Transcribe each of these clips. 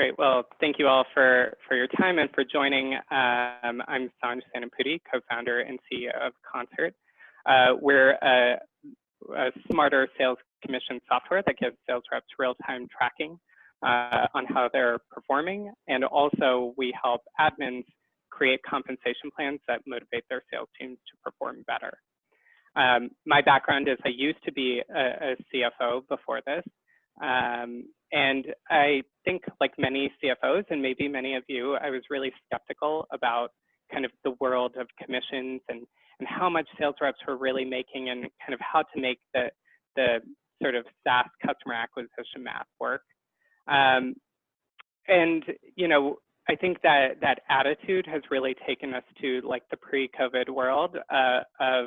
Great. Well, thank you all for your time and for joining. I'm Sanj Sanaputi, co-founder and CEO of Concert. We're a smarter sales commission software that gives sales reps real-time tracking on how they're performing. And also we help admins create compensation plans that motivate their sales teams to perform better. My background is I used to be a CFO before this. And I think, like many CFOs and maybe many of you, I was really skeptical about kind of the world of commissions and how much sales reps were really making and kind of how to make the sort of SaaS customer acquisition math work. And, you know, I think that attitude has really taken us to like the pre-COVID world of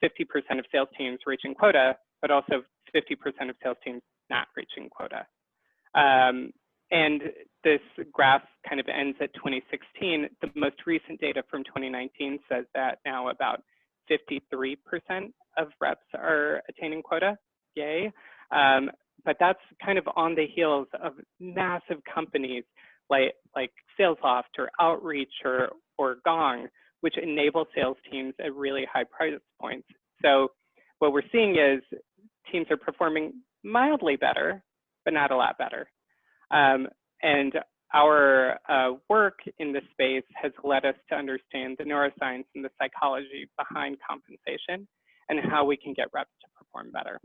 50% of sales teams reaching quota, but also 50% of sales teams not reaching quota. And this graph kind of ends at 2016. The most recent data from 2019 says that now about 53% of reps are attaining quota, yay. But that's kind of on the heels of massive companies like Salesloft or Outreach or Gong, which enable sales teams at really high price points. So what we're seeing is teams are performing mildly better, but not a lot better. And our work in this space has led us to understand the neuroscience and the psychology behind compensation and how we can get reps to perform better.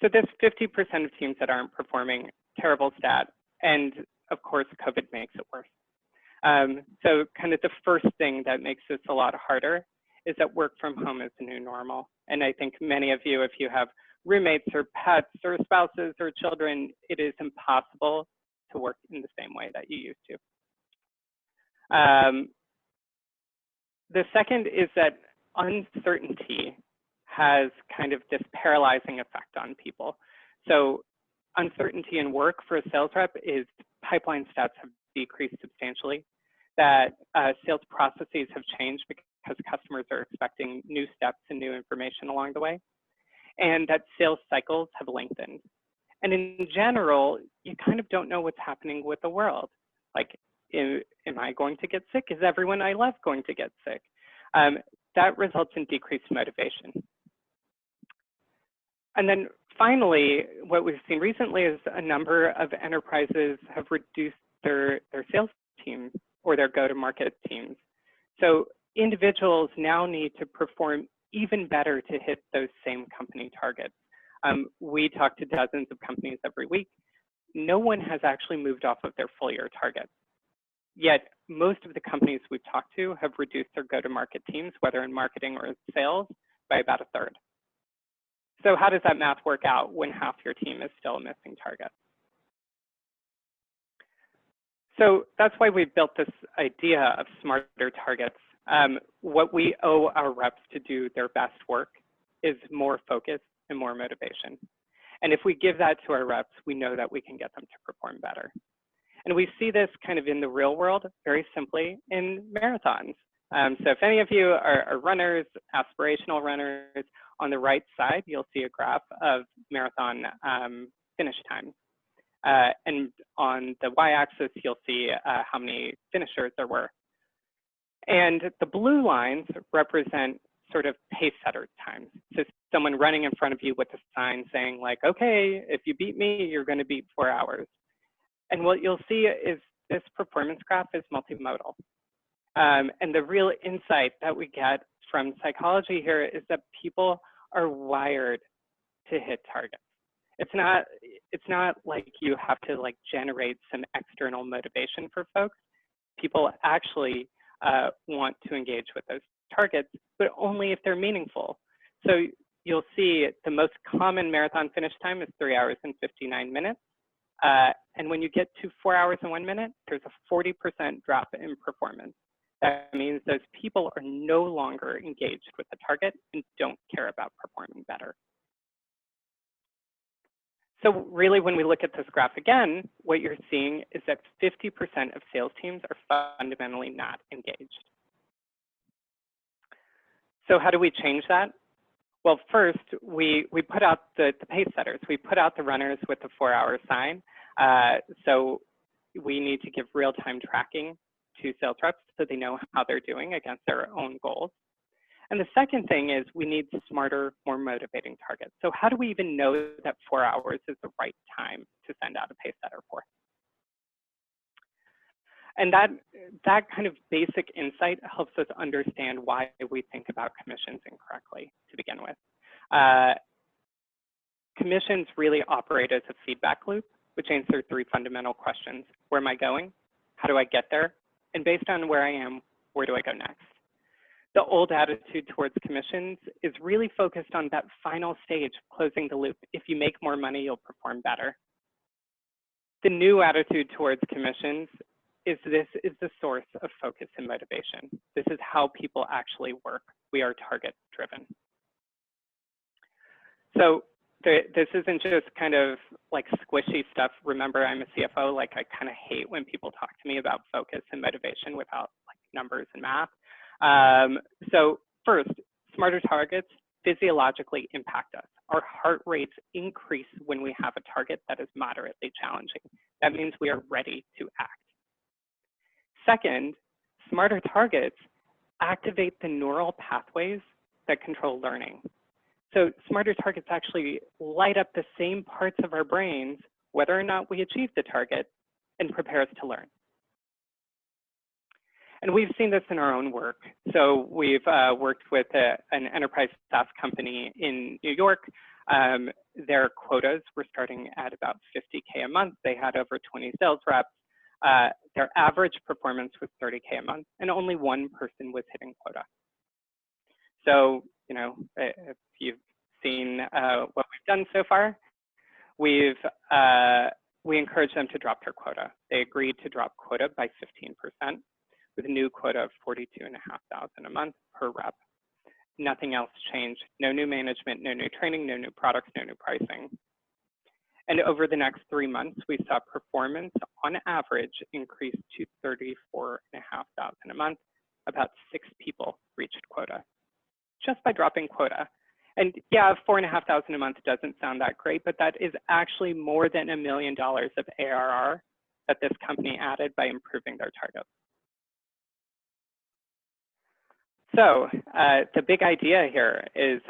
So this 50% of teams that aren't performing, terrible stat. And of course, COVID makes it worse. So kind of the first thing that makes this a lot harder is that work from home is the new normal. And I think many of you, if you have roommates or pets or spouses or children, it is impossible to work in the same way that you used to. The second is that uncertainty has kind of this paralyzing effect on people. So uncertainty in work for a sales rep is pipeline stats have decreased substantially, that sales processes have changed because customers are expecting new steps and new information along the way, and that sales cycles have lengthened. And in general, you kind of don't know what's happening with the world. Like, am I going to get sick? Is everyone I love going to get sick? That results in decreased motivation. And then finally, what we've seen recently is a number of enterprises have reduced their sales teams or their go-to-market teams. So individuals now need to perform even better to hit those same company targets. We talk to dozens of companies every week. No one has actually moved off of their full year targets. Yet most of the companies we've talked to have reduced their go-to-market teams, whether in marketing or sales, by about a third. So how does that math work out when half your team is still missing targets? So that's why we've built this idea of smarter targets. What we owe our reps to do their best work is more focus and more motivation. And if we give that to our reps, we know that we can get them to perform better. And we see this kind of in the real world, very simply in marathons. So if any of you are runners, aspirational runners, on the right side, you'll see a graph of marathon finish times. And on the y-axis, you'll see how many finishers there were. And the blue lines represent sort of pace setter times. So someone running in front of you with a sign saying like, okay, if you beat me, you're going to beat 4 hours. And what you'll see is this performance graph is multimodal. And the real insight that we get from psychology here is that people are wired to hit targets. It's not like you have to like generate some external motivation for folks. People actually want to engage with those targets, but only if they're meaningful. So you'll see the most common marathon finish time is 3 hours and 59 minutes. And when you get to 4 hours and 1 minute, there's a 40% drop in performance. That means those people are no longer engaged with the target and don't care about performing better. So really, when we look at this graph again, what you're seeing is that 50% of sales teams are fundamentally not engaged. So how do we change that? Well, first, we put out the pace setters. We put out the runners with the 4-hour sign. So we need to give real-time tracking to sales reps so they know how they're doing against their own goals. And the second thing is we need smarter, more motivating targets. So how do we even know that 4 hours is the right time to send out a pace setter for? And that kind of basic insight helps us understand why we think about commissions incorrectly to begin with. Commissions really operate as a feedback loop, which answers 3 fundamental questions. Where am I going? How do I get there? And based on where I am, where do I go next? The old attitude towards commissions is really focused on that final stage, closing the loop. If you make more money, you'll perform better. The new attitude towards commissions is this is the source of focus and motivation. This is how people actually work. We are target driven. So this isn't just kind of like squishy stuff. Remember, I'm a CFO. Like, I kind of hate when people talk to me about focus and motivation without like numbers and math. So first, smarter targets physiologically impact us. Our heart rates increase when we have a target that is moderately challenging. That means we are ready to act. Second, smarter targets activate the neural pathways that control learning. So smarter targets actually light up the same parts of our brains, whether or not we achieve the target, and prepare us to learn. And we've seen this in our own work. So we've worked with an enterprise SaaS company in New York. Their quotas were starting at about $50K a month. They had over 20 sales reps. Their average performance was $30K a month, and only one person was hitting quota. So, you know, if you've seen what we've done so far, we encouraged them to drop their quota. They agreed to drop quota by 15%, with a new quota of $42,500 a month per rep. Nothing else changed. No new management, no new training, no new products, no new pricing. And over the next 3 months, we saw performance on average increase to $34,500 a month. About 6 people reached quota just by dropping quota. And yeah, $4,500 a month doesn't sound that great, but that is actually more than $1 million of ARR that this company added by improving their targets. So the big idea here is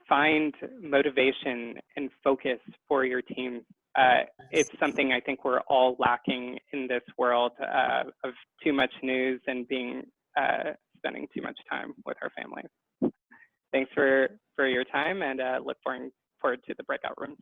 find motivation and focus for your team. It's something I think we're all lacking in this world of too much news and spending too much time with our families. Thanks for your time, and look forward to the breakout rooms.